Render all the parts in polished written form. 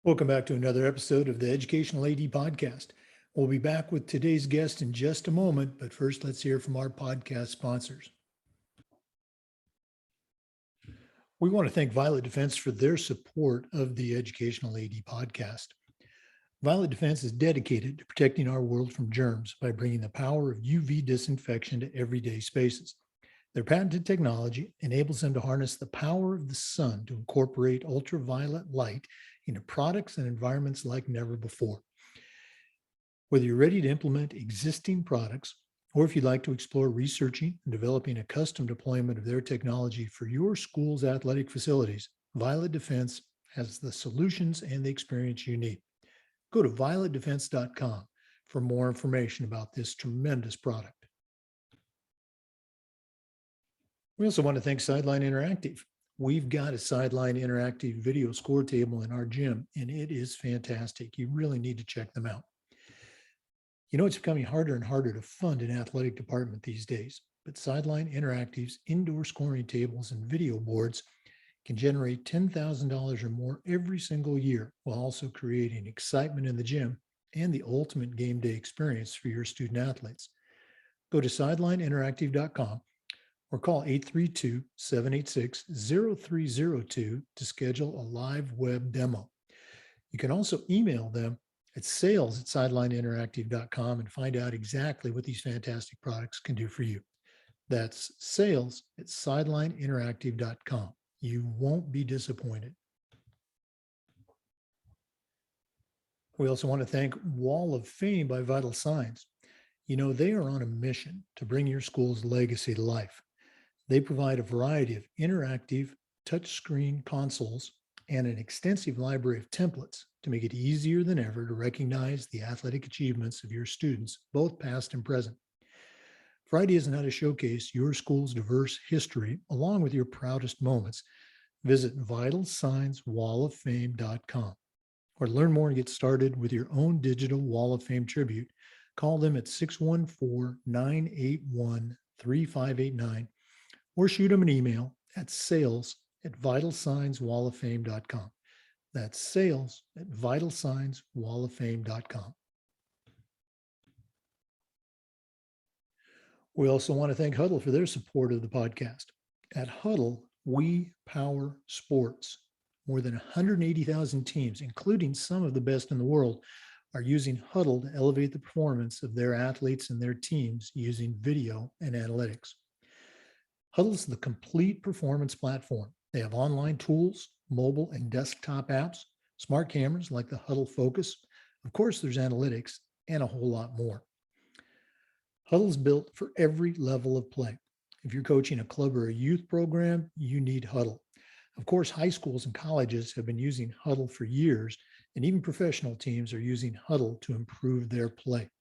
Welcome back to another episode of the Educational AD Podcast. We'll be back with today's guest in just a moment, but first let's hear from our podcast sponsors. We want to thank Violet Defense for their support of the Educational AD Podcast. Violet Defense is dedicated to protecting our world from germs by bringing the power of UV disinfection to everyday spaces. Their patented technology enables them to harness the power of the sun to incorporate ultraviolet light into products and environments like never before. Whether you're ready to implement existing products, or if you'd like to explore researching and developing a custom deployment of their technology for your school's athletic facilities, Violet Defense has the solutions and the experience you need. Go to violetdefense.com for more information about this tremendous product. We also want to thank Sideline Interactive. We've got a Sideline Interactive video score table in our gym, and it is fantastic. You really need to check them out. You know, it's becoming harder and harder to fund an athletic department these days, but Sideline Interactive's indoor scoring tables and video boards can generate $10,000 or more every single year, while also creating excitement in the gym and the ultimate game day experience for your student athletes. Go to sidelineinteractive.com or call 832-786-0302 to schedule a live web demo. You can also email them at sales@sidelineinteractive.com and find out exactly what these fantastic products can do for you. That's sales@sidelineinteractive.com. You won't be disappointed. We also want to thank Wall of Fame by Vital Signs. You know, they are on a mission to bring your school's legacy to life. They provide a variety of interactive touchscreen consoles and an extensive library of templates to make it easier than ever to recognize the athletic achievements of your students, both past and present. For ideas on how to showcase your school's diverse history along with your proudest moments, visit vitalsignswalloffame.com. Or to learn more and get started with your own digital Wall of Fame tribute, call them at 614-981-3589 or shoot them an email at sales@vitalsignswalloffame.com. That's sales@vitalsignswalloffame.com. We also want to thank Huddle for their support of the podcast. At Huddle, we power sports. More than 180,000 teams, including some of the best in the world, are using Huddle to elevate the performance of their athletes and their teams using video and analytics. Huddle is the complete performance platform. They have online tools, mobile and desktop apps, smart cameras like the Huddle Focus. Of course, there's analytics and a whole lot more. Huddle's built for every level of play. If you're coaching a club or a youth program, you need Huddle. Of course, high schools and colleges have been using Huddle for years, and even professional teams are using Huddle to improve their play.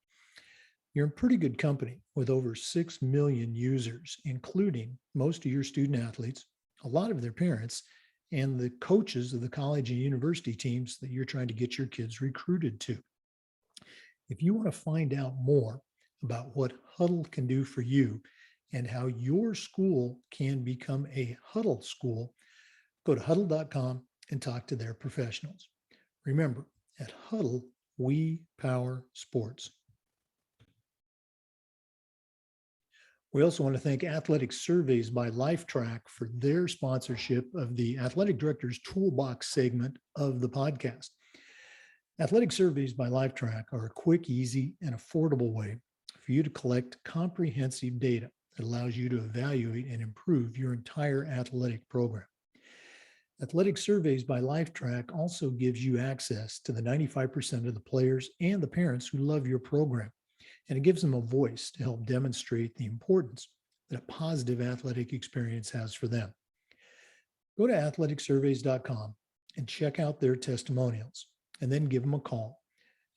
You're in pretty good company with over 6 million users, including most of your student athletes, a lot of their parents, and the coaches of the college and university teams that you're trying to get your kids recruited to. If you want to find out more about what Huddle can do for you and how your school can become a Huddle school, go to huddle.com and talk to their professionals. Remember, at Huddle, we power sports. We also want to thank Athletic Surveys by Lifetrack for their sponsorship of the Athletic Director's Toolbox segment of the podcast. Athletic Surveys by Lifetrack are a quick, easy, and affordable way for you to collect comprehensive data that allows you to evaluate and improve your entire athletic program. Athletic Surveys by Lifetrack also gives you access to the 95% of the players and the parents who love your program, and it gives them a voice to help demonstrate the importance that a positive athletic experience has for them. Go to athleticsurveys.com and check out their testimonials, and then give them a call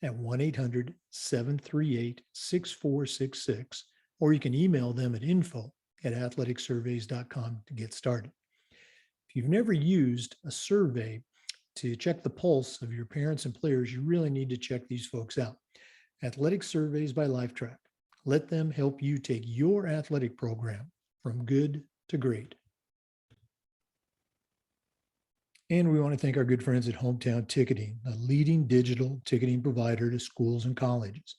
at 1-800-738-6466, or you can email them at info@athleticsurveys.com to get started. If you've never used a survey to check the pulse of your parents and players, you really need to check these folks out. Athletic Surveys by Lifetrack. Let them help you take your athletic program from good to great. And we want to thank our good friends at Hometown Ticketing, a leading digital ticketing provider to schools and colleges.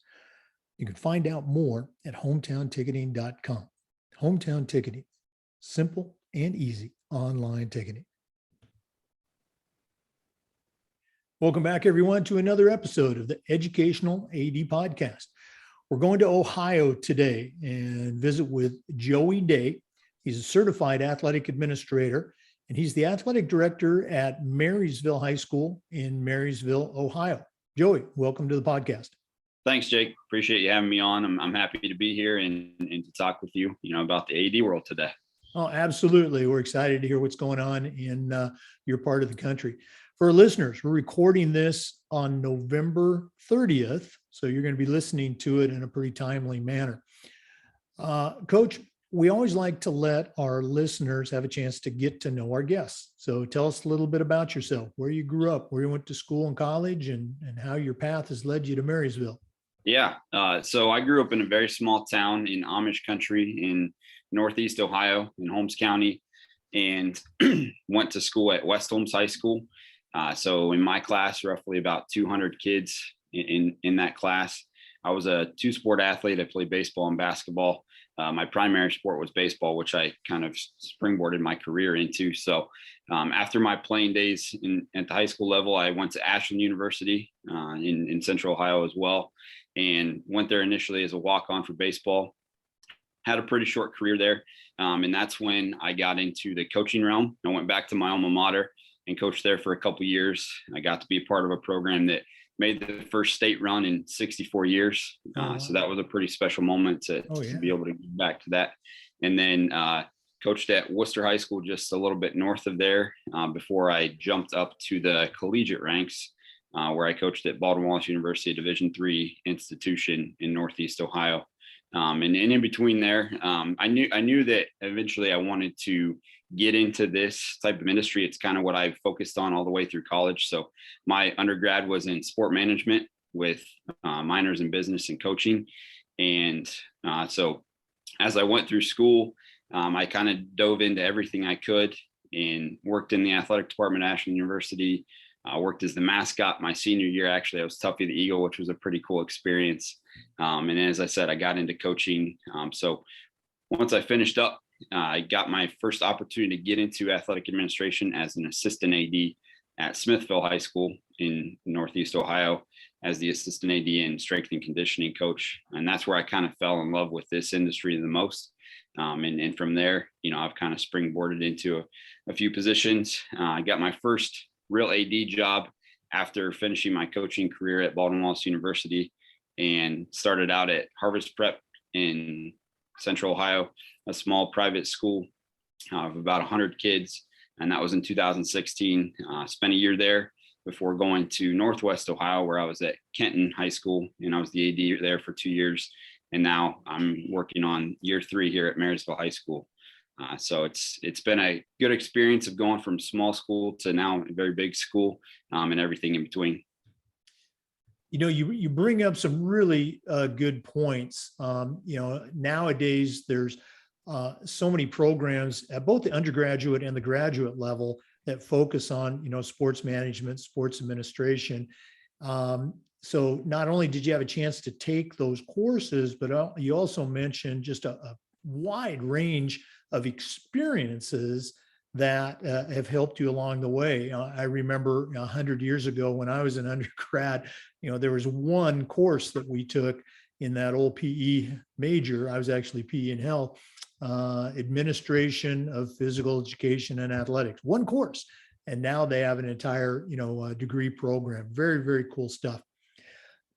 You can find out more at hometownticketing.com. Hometown Ticketing, simple and easy online ticketing. Welcome back, everyone, to another episode of the Educational AD Podcast. We're going to Ohio today and visit with Joey Day. He's a certified athletic administrator, and he's the athletic director at Marysville High School in Marysville, Ohio. Joey, welcome to the podcast. Thanks, Jake. Appreciate you having me on. I'm happy to be here and to talk with you, about the AD world today. Oh, absolutely. We're excited to hear what's going on in your part of the country. For our listeners, we're recording this on November 30th, so you're going to be listening to it in a pretty timely manner. Coach, we always like to let our listeners have a chance to get to know our guests. So tell us a little bit about yourself, where you grew up, where you went to school and college, and how your path has led you to Marysville. Yeah. So I grew up in a very small town in Amish country in Northeast Ohio in Holmes County, and went to school at West Holmes High School. So in my class, roughly about 200 kids in that class. I was a two-sport athlete. I played baseball and basketball. My primary sport was baseball, which I kind of springboarded my career into. So after my playing days at the high school level, I went to Ashland University in Central Ohio as well, and went there initially as a walk-on for baseball. Had a pretty short career there. And that's when I got into the coaching realm. I went back to my alma mater and coached there for a couple of years. I got to be a part of a program that made the first state run in 64 years. So that was a pretty special moment to be able to get back to that. And then coached at Worcester High School, just a little bit north of there, before I jumped up to the collegiate ranks, where I coached at Baldwin Wallace University, a Division III institution in Northeast Ohio. And in between there, I knew that eventually I wanted to get into this type of industry. It's kind of what I focused on all the way through college. So my undergrad was in sport management with minors in business and coaching. And so as I went through school, I kind of dove into everything I could and worked in the athletic department at Ashland University. Worked as the mascot my senior year. Actually, I was Tuffy the Eagle, which was a pretty cool experience. And as I said, I got into coaching. So once I finished up, I got my first opportunity to get into athletic administration as an assistant AD at Smithville High School in Northeast Ohio as the assistant AD and strength and conditioning coach. And that's where I kind of fell in love with this industry the most. And from there, I've kind of springboarded into a few positions. I got my first real AD job after finishing my coaching career at Baldwin Wallace University, and started out at Harvest Prep in Central Ohio, a small private school of about 100 kids. And that was in 2016. Spent a year there before going to Northwest Ohio, where I was at Kenton High School, and I was the AD there for 2 years. And now I'm working on year 3 here at Marysville High School. So it's been a good experience of going from small school to now a very big school, and everything in between. You bring up some really good points. Nowadays there's so many programs at both the undergraduate and the graduate level that focus on, sports management, sports administration. So not only did you have a chance to take those courses, but you also mentioned just a wide range of experiences that have helped you along the way. I remember 100 years ago when I was an undergrad, there was one course that we took in that old PE major. I was actually PE and health, administration of physical education and athletics, one course. And now they have an entire, degree program. Very, very cool stuff.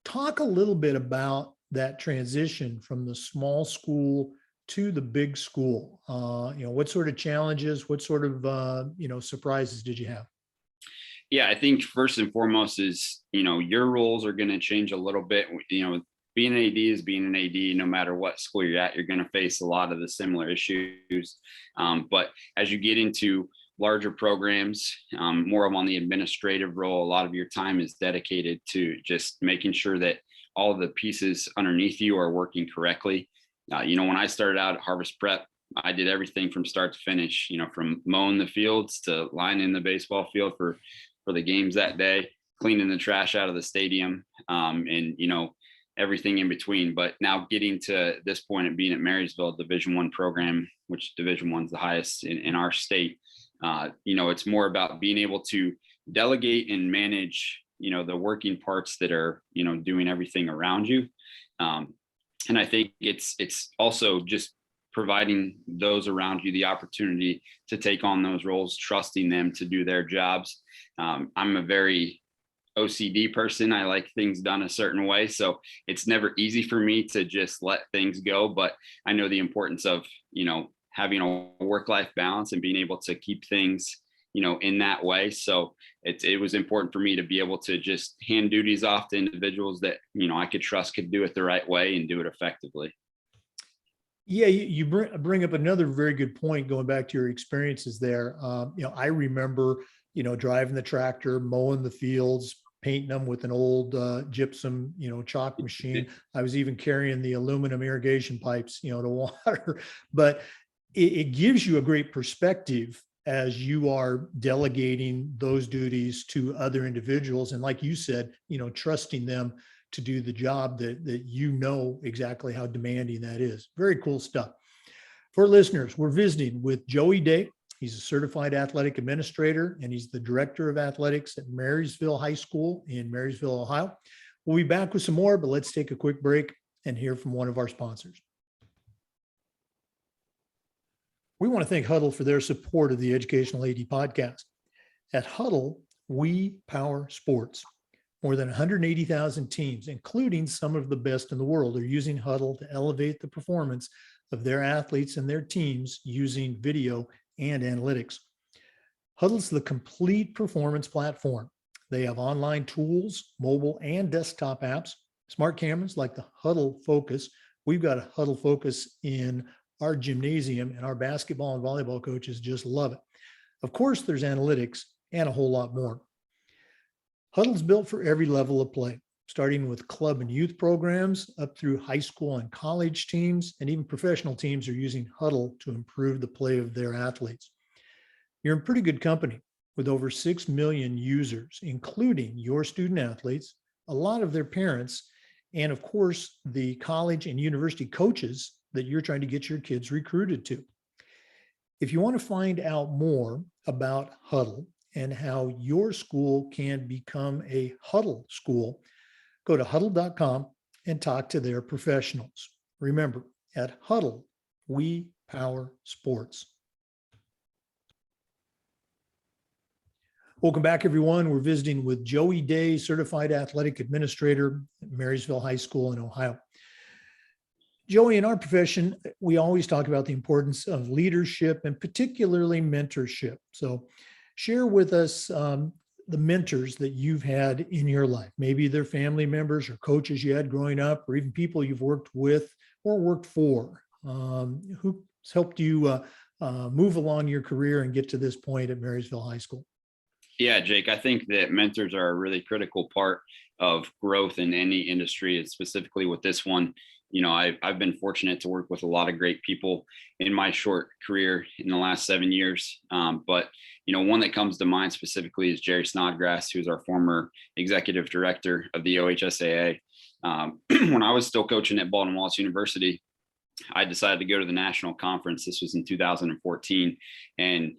Talk a little bit about that transition from the small school to the big school. What sort of challenges, what sort of, surprises did you have? Yeah, I think first and foremost is, your roles are going to change a little bit. Being an AD is being an AD. No matter what school you're at, you're going to face a lot of the similar issues. But as you get into larger programs, more of on the administrative role, a lot of your time is dedicated to just making sure that all of the pieces underneath you are working correctly. When I started out at Harvest Prep, I did everything from start to finish, from mowing the fields to lining the baseball field for the games that day, cleaning the trash out of the stadium, and everything in between. But now getting to this point of being at Marysville Division I program, which Division I is the highest in our state, it's more about being able to delegate and manage, the working parts that are, doing everything around you. And I think it's also just providing those around you the opportunity to take on those roles, trusting them to do their jobs. I'm a very OCD person. I like things done a certain way. So it's never easy for me to just let things go, but I know the importance of, having a work-life balance and being able to keep things, in that way. So it was important for me to be able to just hand duties off to individuals that, I could trust could do it the right way and do it effectively. Yeah, you bring up another very good point going back to your experiences there. I remember, driving the tractor, mowing the fields, painting them with an old gypsum, chalk machine. I was even carrying the aluminum irrigation pipes, to water. But it gives you a great perspective as you are delegating those duties to other individuals. And like you said, trusting them to do the job that exactly how demanding that is. Very cool stuff. For listeners, we're visiting with Joey Day. He's a certified athletic administrator, and he's the director of athletics at Marysville High School in Marysville, Ohio. We'll be back with some more, but let's take a quick break and hear from one of our sponsors. We want to thank Huddle for their support of the Educational AD podcast. At Huddle, we power sports. More than 180,000 teams, including some of the best in the world, are using Huddle to elevate the performance of their athletes and their teams using video and analytics. Huddle's the complete performance platform. They have online tools, mobile and desktop apps, smart cameras like the Huddle Focus. We've got a Huddle Focus in our gymnasium, and our basketball and volleyball coaches just love it. Of course, there's analytics and a whole lot more. Huddle's built for every level of play, starting with club and youth programs up through high school and college teams, and even professional teams are using Huddle to improve the play of their athletes. You're in pretty good company with over 6 million users, including your student athletes, a lot of their parents, and of course, the college and university coaches that you're trying to get your kids recruited to. If you want to find out more about Huddle and how your school can become a Huddle school, go to huddle.com and talk to their professionals. Remember, at Huddle, we power sports. Welcome back, everyone. We're visiting with Joey Day, certified athletic administrator at Marysville High School in Ohio. Joey, in our profession, we always talk about the importance of leadership and particularly mentorship. So share with us the mentors that you've had in your life. Maybe they're family members or coaches you had growing up, or even people you've worked with or worked for. Who's helped you move along your career and get to this point at Marysville High School? Yeah, Jake, I think that mentors are a really critical part of growth in any industry, and specifically with this one. I've been fortunate to work with a lot of great people in my short career in the last 7 years. But one that comes to mind specifically is Jerry Snodgrass, who's our former executive director of the OHSAA. When I was still coaching at Baldwin Wallace University, I decided to go to the national conference. This was in 2014. And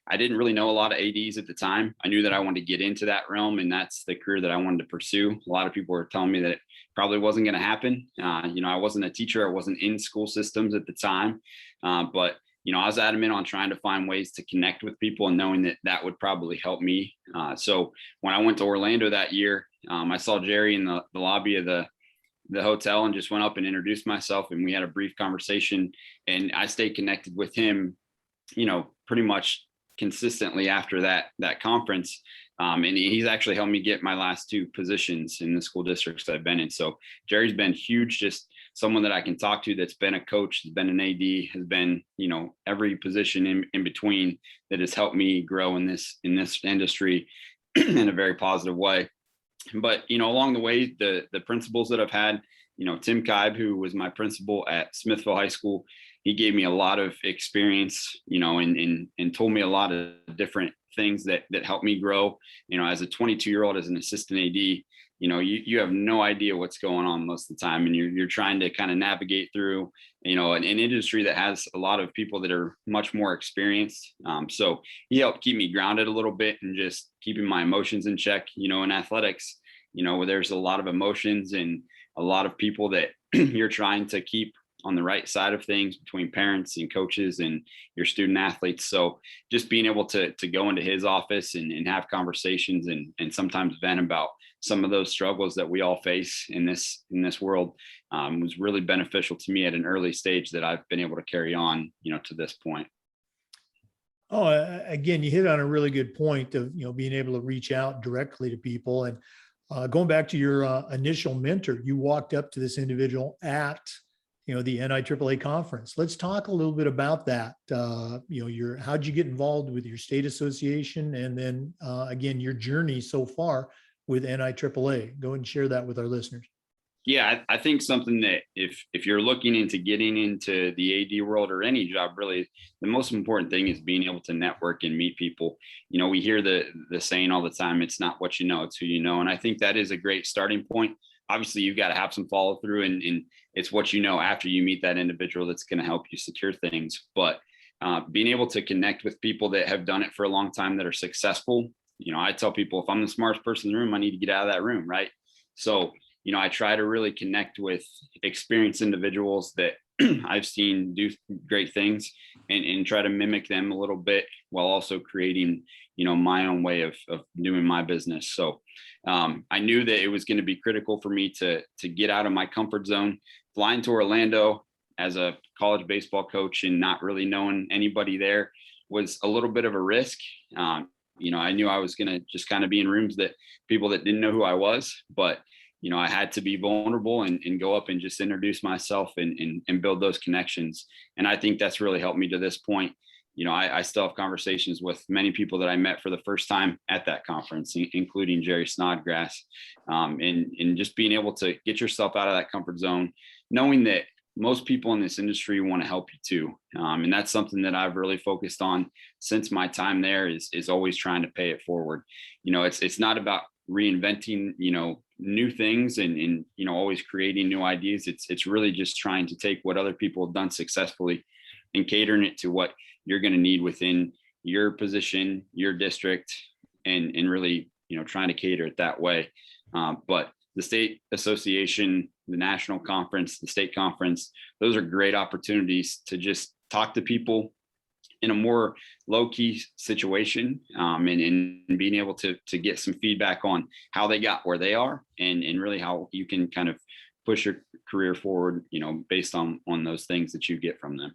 I didn't really know a lot of ADs at the time. I knew that I wanted to get into that realm, and that's the career that I wanted to pursue. A lot of people were telling me that it probably wasn't going to happen. I wasn't a teacher. I wasn't in school systems at the time. But I was adamant on trying to find ways to connect with people and knowing that that would probably help me. So when I went to Orlando that year, I saw Jerry in the lobby of the hotel and just went up and introduced myself, and we had a brief conversation, and I stayed connected with him, pretty much consistently after that conference. And he's actually helped me get my last 2 positions in the school districts I've been in. So Jerry's been huge, just someone that I can talk to that's been a coach, has been an AD, has been, every position in between, that has helped me grow in this industry in a very positive way. But, along the way, the principals that I've had, Tim Kibe, who was my principal at Smithville High School, he gave me a lot of experience, and told me a lot of different things that helped me grow. As a 22-year-old, as an assistant AD, you have no idea what's going on most of the time, and you're trying to kind of navigate through, an industry that has a lot of people that are much more experienced. So he helped keep me grounded a little bit and just keeping my emotions in check. In athletics, where there's a lot of emotions and a lot of people that you're trying to keep on the right side of things between parents and coaches and your student athletes. So just being able to go into his office and have conversations and sometimes vent about some of those struggles that we all face in this world was really beneficial to me at an early stage that I've been able to carry on, to this point. Oh, again, you hit on a really good point of, being able to reach out directly to people. And going back to your initial mentor, you walked up to this individual at, the NIAAA conference. Let's talk a little bit about that. How'd you get involved with your state association? And then again, your journey so far with NIAAA. Go and share that with our listeners. Yeah, I think something that if you're looking into getting into the AD world or any job, really, the most important thing is being able to network and meet people. We hear the saying all the time, it's not what you know, it's who you know. And I think that is a great starting point. Obviously, you've got to have some follow through, and it's what you know after you meet that individual that's going to help you secure things. But being able to connect with people that have done it for a long time that are successful. I tell people, if I'm the smartest person in the room, I need to get out of that room, right? So I try to really connect with experienced individuals that I've seen do great things and try to mimic them a little bit while also creating, my own way of doing my business. So I knew that it was going to be critical for me to get out of my comfort zone. Flying to Orlando as a college baseball coach and not really knowing anybody there was a little bit of a risk. I knew I was going to just kind of be in rooms that people that didn't know who I was, but I had to be vulnerable and go up and just introduce myself and build those connections. And I think that's really helped me to this point. I still have conversations with many people that I met for the first time at that conference, including Jerry Snodgrass, and just being able to get yourself out of that comfort zone, knowing that most people in this industry want to help you too. And that's something that I've really focused on since my time there is always trying to pay it forward. It's not about reinventing, new things and always creating new ideas. It's really just trying to take what other people have done successfully and catering it to what you're going to need within your position, your district, and really, trying to cater it that way. But the state association, the national conference, the state conference, those are great opportunities to just talk to people in a more low-key situation, and being able to get some feedback on how they got where they are and really how you can kind of push your career forward, based on those things that you get from them.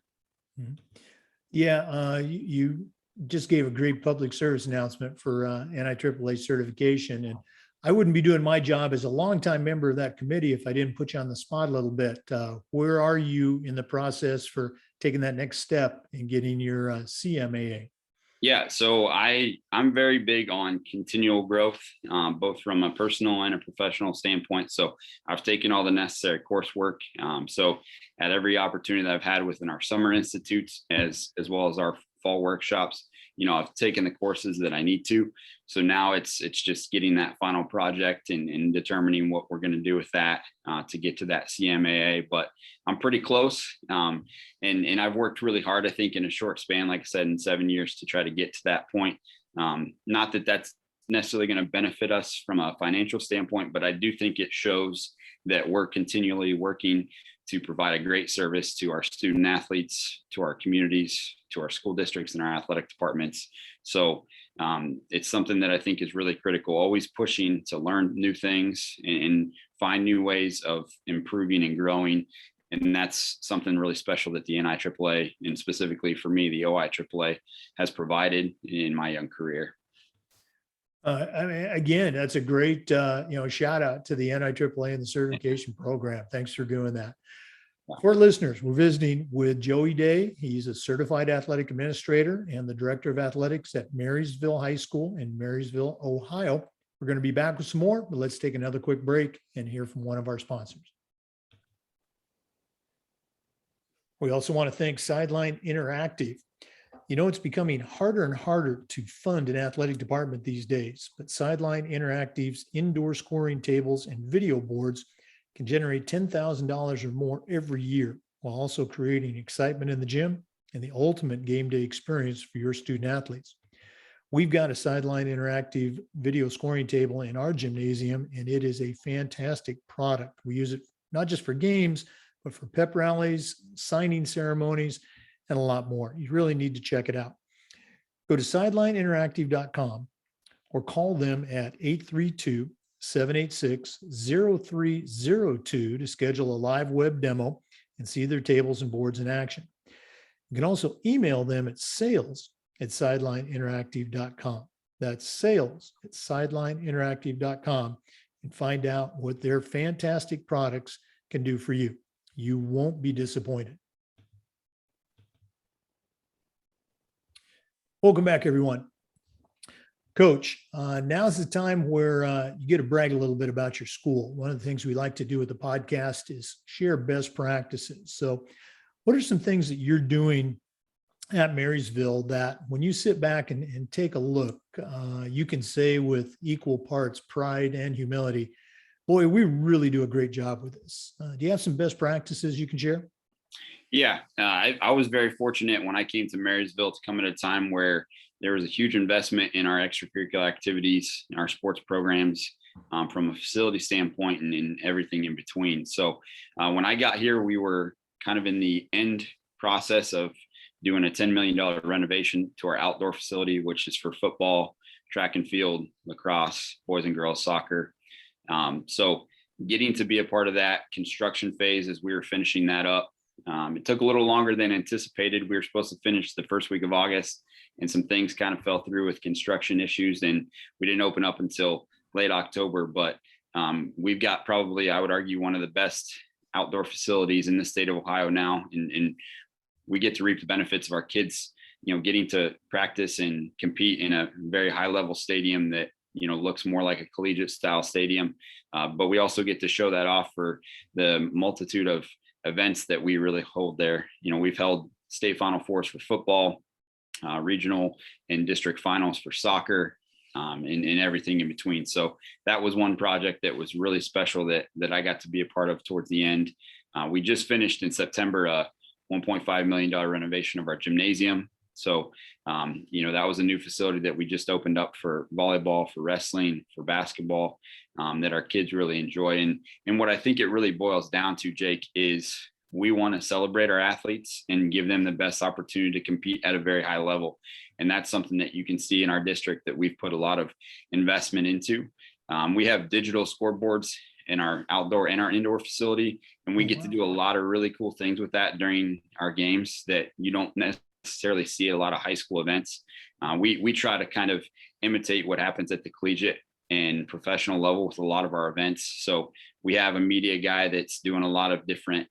Yeah, you just gave a great public service announcement for NIAAA certification, and I wouldn't be doing my job as a longtime member of that committee if I didn't put you on the spot a little bit. Where are you in the process for taking that next step in getting your CMAA? Yeah, so I'm very big on continual growth, both from a personal and a professional standpoint. So I've taken all the necessary coursework. So at every opportunity that I've had within our summer institutes, as well as our fall workshops, I've taken the courses that I need to. So now it's just getting that final project and determining what we're going to do with that to get to that CMAA. But I'm pretty close. And I've worked really hard, I think, in a short span, like I said, in 7 years to try to get to that point. Not that that's necessarily going to benefit us from a financial standpoint, but I do think it shows that we're continually working to provide a great service to our student athletes, to our communities, to our school districts and our athletic departments. So it's something that I think is really critical, always pushing to learn new things and find new ways of improving and growing. And that's something really special that the NIAAA, and specifically for me, the OIAAA, has provided in my young career. I mean, again, that's a great, shout out to the NIAAA and the certification program. Thanks for doing that. For listeners, we're visiting with Joey Day. He's a certified athletic administrator and the director of athletics at Marysville High School in Marysville, Ohio. We're going to be back with some more, but let's take another quick break and hear from one of our sponsors. We also want to thank Sideline Interactive. You know, it's becoming harder and harder to fund an athletic department these days, but Sideline Interactive's indoor scoring tables and video boards can generate $10,000 or more every year, while also creating excitement in the gym and the ultimate game day experience for your student athletes. We've got a Sideline Interactive video scoring table in our gymnasium, and it is a fantastic product. We use it not just for games, but for pep rallies, signing ceremonies, and a lot more. You really need to check it out. Go to sidelineinteractive.com or call them at 832-786-0302 to schedule a live web demo and see their tables and boards in action. You can also email them at sales@sidelineinteractive.com. That's sales@sidelineinteractive.com and find out what their fantastic products can do for you. You won't be disappointed. Welcome back, everyone. Coach, now's the time where you get to brag a little bit about your school. One of the things we like to do with the podcast is share best practices. So what are some things that you're doing at Marysville that when you sit back and take a look, you can say with equal parts pride and humility, boy, we really do a great job with this. Do you have some best practices you can share? Yeah, I was very fortunate when I came to Marysville to come at a time where there was a huge investment in our extracurricular activities, in our sports programs, from a facility standpoint and in everything in between. So when I got here, we were kind of in the end process of doing a $10 million renovation to our outdoor facility, which is for football, track and field, lacrosse, boys and girls soccer. So getting to be a part of that construction phase as we were finishing that up. It took a little longer than anticipated. We were supposed to finish the first week of August, and some things kind of fell through with construction issues, and we didn't open up until late October. But we've got probably, I would argue, one of the best outdoor facilities in the state of Ohio now, and we get to reap the benefits of our kids, getting to practice and compete in a very high level stadium that looks more like a collegiate style stadium. But we also get to show that off for the multitude of events that we really hold there. We've held state Final Fours for football, regional and district finals for soccer, and everything in between. So that was one project that was really special that I got to be a part of towards the end. We just finished in September a $1.5 million renovation of our gymnasium. So, that was a new facility that we just opened up for volleyball, for wrestling, for basketball, that our kids really enjoy. And what I think it really boils down to, Jake, is we want to celebrate our athletes and give them the best opportunity to compete at a very high level. And that's something that you can see in our district that we've put a lot of investment into. We have digital scoreboards in our outdoor and our indoor facility, and we get to do a lot of really cool things with that during our games that you don't necessarily see at a lot of high school events. We try to kind of imitate what happens at the collegiate and professional level with a lot of our events. So we have a media guy that's doing a lot of different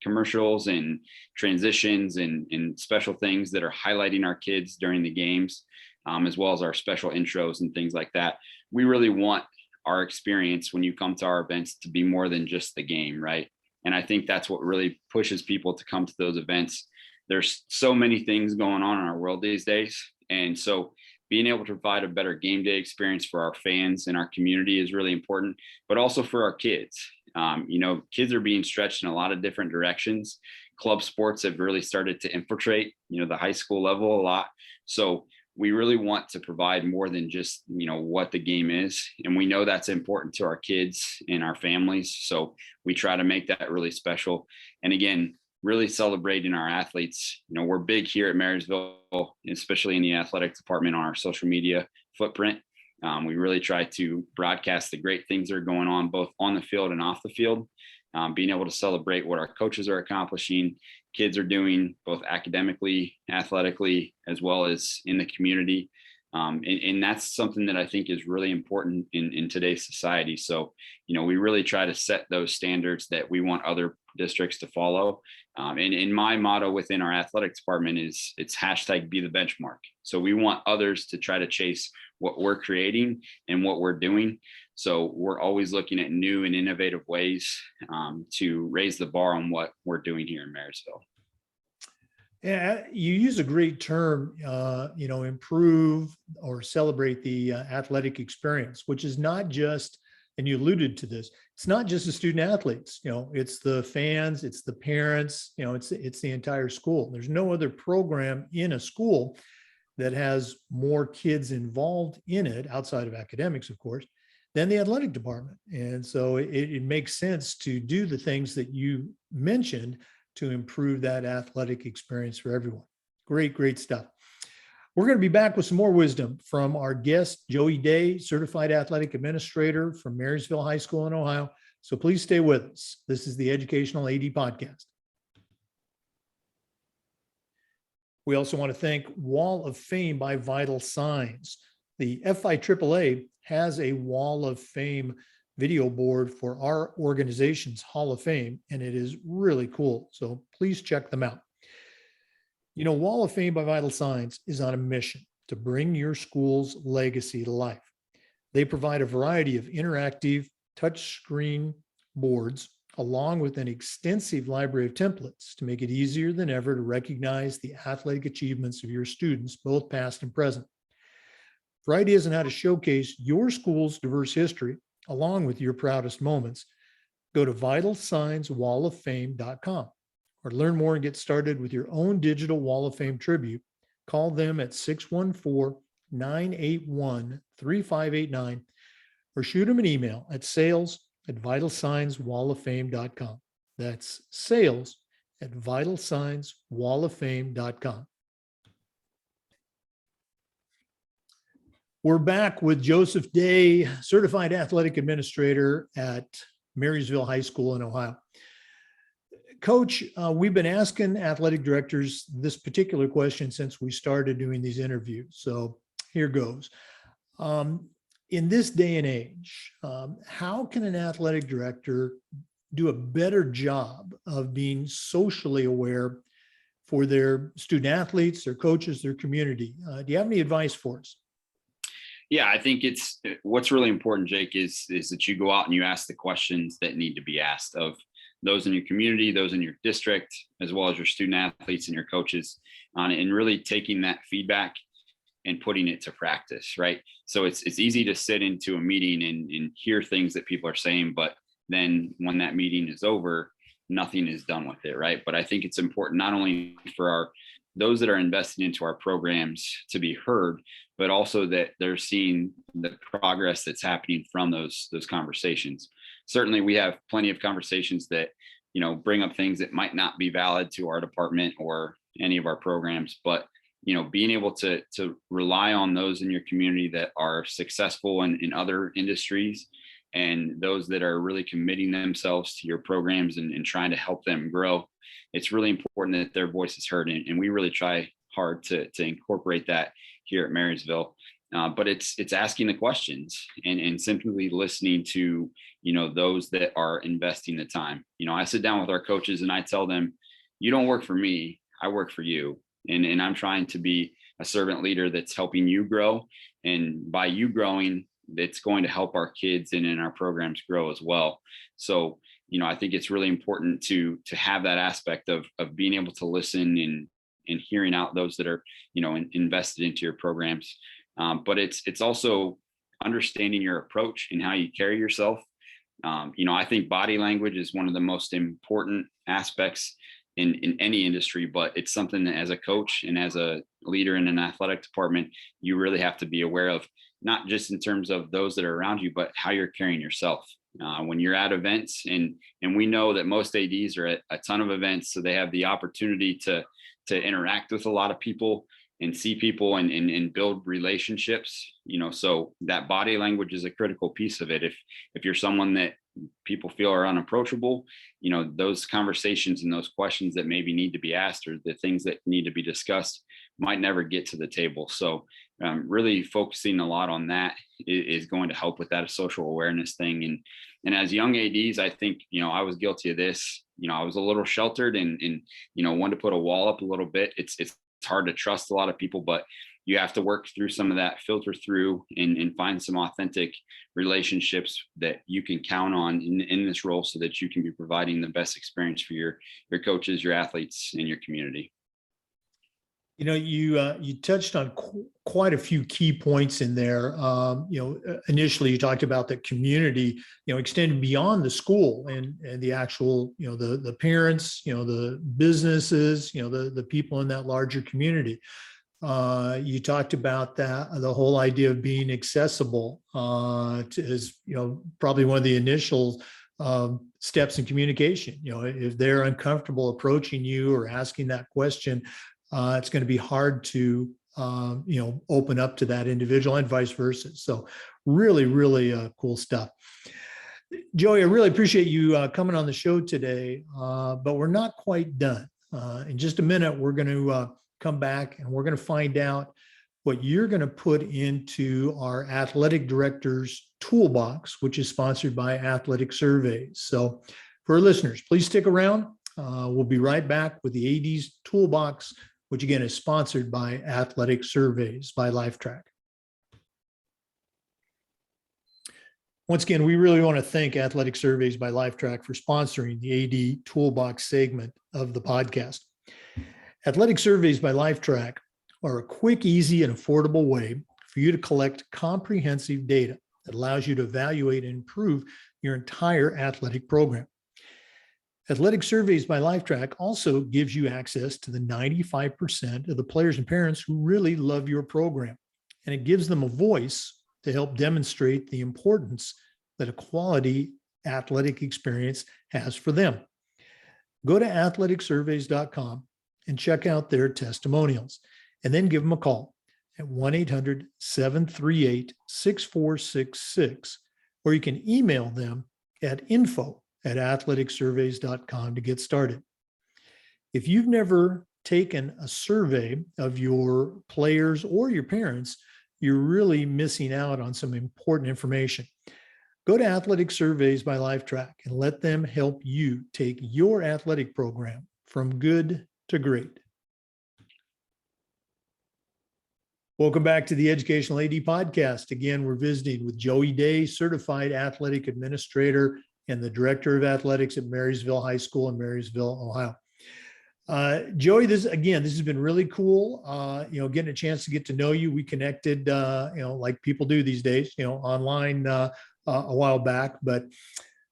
commercials and transitions and special things that are highlighting our kids during the games, as well as our special intros and things like that. We really want our experience when you come to our events to be more than just the game, right? And I think that's what really pushes people to come to those events. There's so many things going on in our world these days. And so being able to provide a better game day experience for our fans and our community is really important, but also for our kids. Kids are being stretched in a lot of different directions. Club sports have really started to infiltrate, the high school level a lot. So we really want to provide more than just, what the game is. And we know that's important to our kids and our families. So we try to make that really special. And again, really celebrating our athletes. We're big here at Marysville, especially in the athletic department on our social media footprint. We really try to broadcast the great things that are going on both on the field and off the field, being able to celebrate what our coaches are accomplishing, kids are doing both academically, athletically, as well as in the community. And that's something that I think is really important in today's society. So, we really try to set those standards that we want other districts to follow. And my motto within our athletic department is it's #be the benchmark. So we want others to try to chase what we're creating and what we're doing. So we're always looking at new and innovative ways to raise the bar on what we're doing here in Marysville. Yeah, you use a great term, improve or celebrate the athletic experience, which is not just, and you alluded to this, it's not just the student athletes, it's the fans, it's the parents, it's the entire school. There's no other program in a school that has more kids involved in it outside of academics, of course, than the athletic department. And so it makes sense to do the things that you mentioned to improve that athletic experience for everyone. Great, great stuff. We're going to be back with some more wisdom from our guest, Joey Day, certified athletic administrator from Marysville High School in Ohio. So please stay with us. This is the Educational AD Podcast. We also want to thank Wall of Fame by Vital Signs. The FIAAA has a Wall of Fame video board for our organization's Hall of Fame, and it is really cool. So please check them out. Wall of Fame by Vital Signs is on a mission to bring your school's legacy to life. They provide a variety of interactive touchscreen boards along with an extensive library of templates to make it easier than ever to recognize the athletic achievements of your students, both past and present. For ideas on how to showcase your school's diverse history, along with your proudest moments, go to vitalsignswalloffame.com or learn more and get started with your own digital Wall of Fame tribute. Call them at 614-981-3589 or shoot them an email at sales@vitalsignswalloffame.com. That's sales@vitalsignswalloffame.com. We're back with Joseph Day, certified athletic administrator at Marysville High School in Ohio. Coach, we've been asking athletic directors this particular question since we started doing these interviews. So here goes. In this day and age, how can an athletic director do a better job of being socially aware for their student athletes, their coaches, their community? Do you have any advice for us? Yeah, I think what's really important, Jake, is that you go out and you ask the questions that need to be asked of those in your community, those in your district, as well as your student athletes and your coaches, and really taking that feedback and putting it to practice, right? So it's easy to sit into a meeting and hear things that people are saying, but then when that meeting is over, nothing is done with it, right? But I think it's important not only for those that are investing into our programs to be heard, but also that they're seeing the progress that's happening from those conversations. Certainly, we have plenty of conversations that bring up things that might not be valid to our department or any of our programs, but being able to rely on those in your community that are successful in other industries and those that are really committing themselves to your programs and trying to help them grow. It's really important that their voice is heard. And we really try hard to incorporate that here at Marysville. But it's asking the questions and simply listening to, those that are investing the time. I sit down with our coaches and I tell them, you don't work for me, I work for you. And I'm trying to be a servant leader that's helping you grow. And by you growing, it's going to help our kids and in our programs grow as well. So, I think it's really important to have that aspect of being able to listen and hearing out those that are, invested into your programs. But it's also understanding your approach and how you carry yourself. I think body language is one of the most important aspects in any industry, but it's something that as a coach and as a leader in an athletic department, you really have to be aware of, not just in terms of those that are around you, but how you're carrying yourself. When you're at events, and we know that most ADs are at a ton of events, so they have the opportunity to interact with a lot of people and see people and build relationships, so that body language is a critical piece of it. If you're someone that people feel are unapproachable, those conversations and those questions that maybe need to be asked or the things that need to be discussed might never get to the table. So really focusing a lot on that is going to help with that social awareness thing. And as young ADs, I think, I was guilty of this. I was a little sheltered and wanted to put a wall up a little bit. It's hard to trust a lot of people, but you have to work through some of that, filter through and find some authentic relationships that you can count on in this role so that you can be providing the best experience for your coaches, your athletes, and your community. You touched on quite a few key points in there. Initially you talked about the community, extending beyond the school and the actual, the parents, the businesses, the people in that larger community. You talked about that, the whole idea of being accessible is, probably one of the initial steps in communication. If they're uncomfortable approaching you or asking that question, it's going to be hard to, open up to that individual and vice versa. So really, really cool stuff. Joey, I really appreciate you coming on the show today, but we're not quite done. In just a minute, we're going to come back and we're going to find out what you're going to put into our athletic director's toolbox, which is sponsored by Athletic Surveys. So for our listeners, please stick around. We'll be right back with the AD's toolbox, which again is sponsored by Athletic Surveys by Lifetrack. Once again, we really want to thank Athletic Surveys by Lifetrack for sponsoring the AD Toolbox segment of the podcast. Athletic Surveys by Lifetrack are a quick, easy, and affordable way for you to collect comprehensive data that allows you to evaluate and improve your entire athletic program. Athletic Surveys by Lifetrack also gives you access to the 95% of the players and parents who really love your program, and it gives them a voice to help demonstrate the importance that a quality athletic experience has for them. Go to athleticsurveys.com and check out their testimonials, and then give them a call at 1-800-738-6466, or you can email them at info@athleticsurveys.com to get started. If you've never taken a survey of your players or your parents, you're really missing out on some important information. Go to Athletic Surveys by Lifetrack and let them help you take your athletic program from good to great. Welcome back to the Educational AD Podcast. Again, we're visiting with Joey Day, Certified Athletic Administrator and the Director of Athletics at Marysville High School in Marysville, Ohio. Joey, this has been really cool. Getting a chance to get to know you. We connected, like people do these days, online a while back. But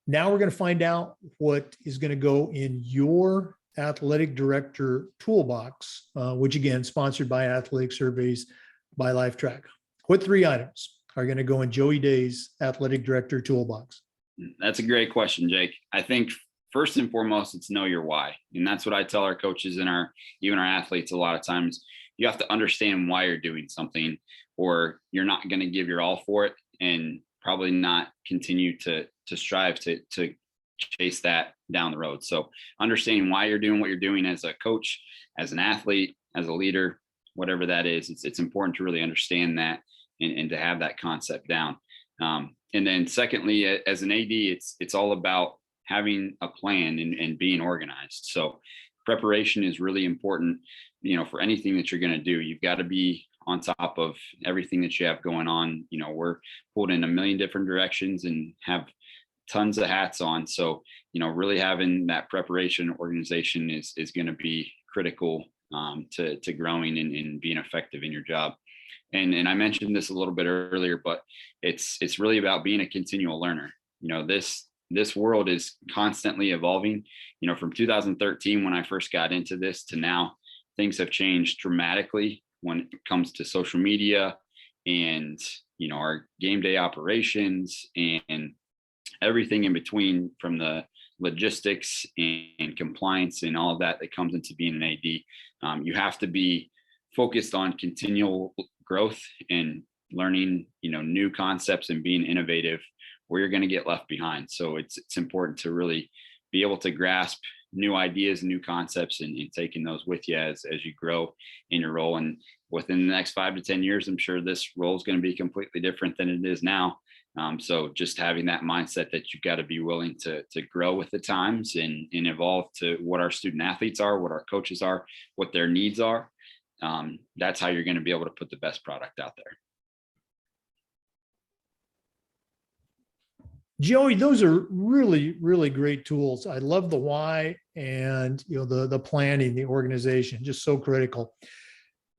now we're going to find out what is going to go in your athletic director toolbox, which again, sponsored by Athletic Surveys by Lifetrack. What 3 items are going to go in Joey Day's athletic director toolbox? That's a great question, Jake. I think first and foremost, it's know your why. And that's what I tell our coaches and even our athletes a lot of times. You have to understand why you're doing something, or you're not going to give your all for it and probably not continue to strive to chase that down the road. So understanding why you're doing what you're doing as a coach, as an athlete, as a leader, whatever that is, it's important to really understand that and to have that concept down. And then secondly, as an AD, it's all about having a plan and being organized. So preparation is really important, for anything that you're going to do. You've got to be on top of everything that you have going on. We're pulled in a million different directions and have tons of hats on. So, really having that preparation organization is going to be critical to growing and being effective in your job. And I mentioned this a little bit earlier, but it's really about being a continual learner. This world is constantly evolving. From 2013, when I first got into this, to now, things have changed dramatically when it comes to social media and, our game day operations and everything in between, from the logistics and compliance and all of that comes into being an AD. You have to be focused on continual growth and learning, new concepts and being innovative, or you're going to get left behind. So it's important to really be able to grasp new ideas and new concepts and taking those with you as you grow in your role. And within the next 5 to 10 years, I'm sure this role is going to be completely different than it is now. So just having that mindset that you've got to be willing to grow with the times and evolve to what our student athletes are, what our coaches are, what their needs are. That's how you're going to be able to put the best product out there. Joey, those are really, really great tools. I love the why and the planning, the organization, just so critical.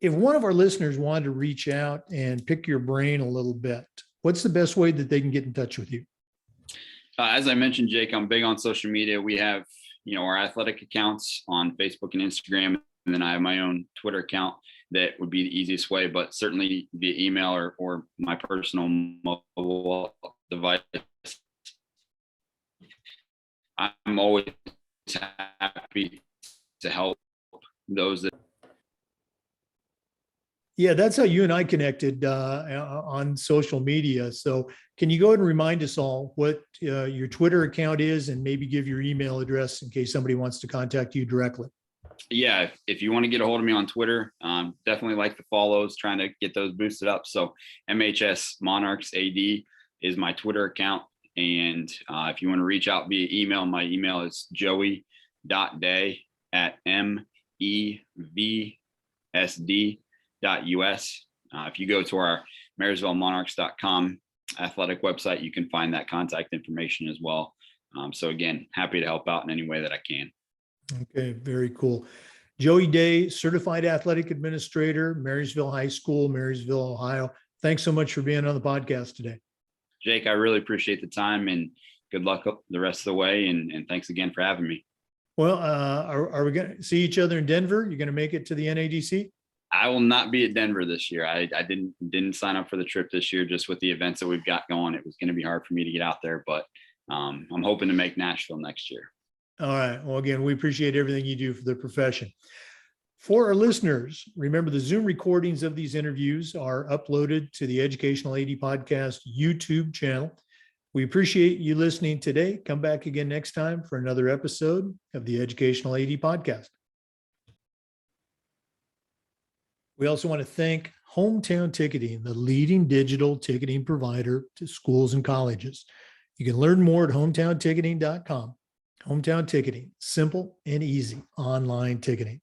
If one of our listeners wanted to reach out and pick your brain a little bit, what's the best way that they can get in touch with you? As I mentioned, Jake, I'm big on social media. We have, our athletic accounts on Facebook and Instagram, and then I have my own Twitter account. That would be the easiest way, but certainly via email or my personal mobile device. I'm always happy to help those that. Yeah, that's how you and I connected on social media. So can you go ahead and remind us all what your Twitter account is and maybe give your email address in case somebody wants to contact you directly? Yeah, if you want to get a hold of me on Twitter, definitely like the follows, trying to get those boosted up. So MHS Monarchs AD is my Twitter account. And if you want to reach out via email, my email is joey.day@mevsd.us. If you go to our MarysvilleMonarchs.com athletic website, you can find that contact information as well. So again, happy to help out in any way that I can. Okay, very cool. Joey Day, Certified Athletic Administrator, Marysville High School, Marysville, Ohio. Thanks so much for being on the podcast today. Jake, I really appreciate the time and good luck the rest of the way. And thanks again for having me. Well, are we going to see each other in Denver? You're going to make it to the NADC? I will not be at Denver this year. I didn't sign up for the trip this year, just with the events that we've got going. It was going to be hard for me to get out there, but I'm hoping to make Nashville next year. All right. Well, again, we appreciate everything you do for the profession. For our listeners, remember the Zoom recordings of these interviews are uploaded to the Educational AD Podcast YouTube channel. We appreciate you listening today. Come back again next time for another episode of the Educational AD Podcast. We also want to thank Hometown Ticketing, the leading digital ticketing provider to schools and colleges. You can learn more at hometownticketing.com. Hometown Ticketing, simple and easy online ticketing.